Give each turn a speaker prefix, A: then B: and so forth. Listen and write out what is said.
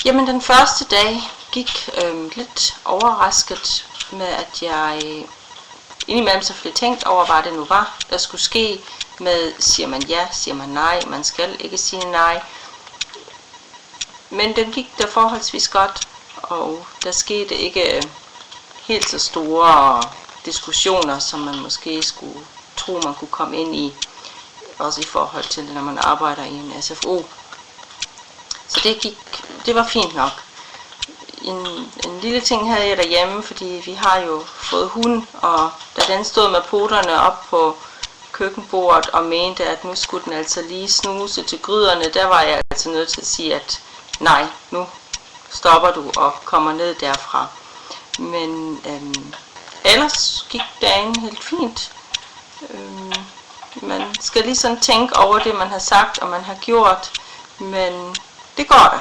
A: Jamen den første dag gik lidt overrasket med, at jeg indimellem så blev tænkt over, hvad det nu var, der skulle ske med, siger man ja, siger man nej, man skal ikke sige nej. Men den gik der forholdsvis godt, og der skete ikke helt så store diskussioner, som man måske skulle tro, man kunne komme ind i, også i forhold til, når man arbejder i en SFO. Så det var fint nok. En lille ting havde jeg derhjemme, fordi vi har jo fået hund, og da den stod med poterne op på køkkenbordet og mente, at nu skulle den altså lige snuse til gryderne, der var jeg altså nødt til at sige, at nej, nu stopper du og kommer ned derfra. Men ellers gik dagen helt fint. Man skal lige sådan tænke over det, man har sagt og man har gjort, men det går da.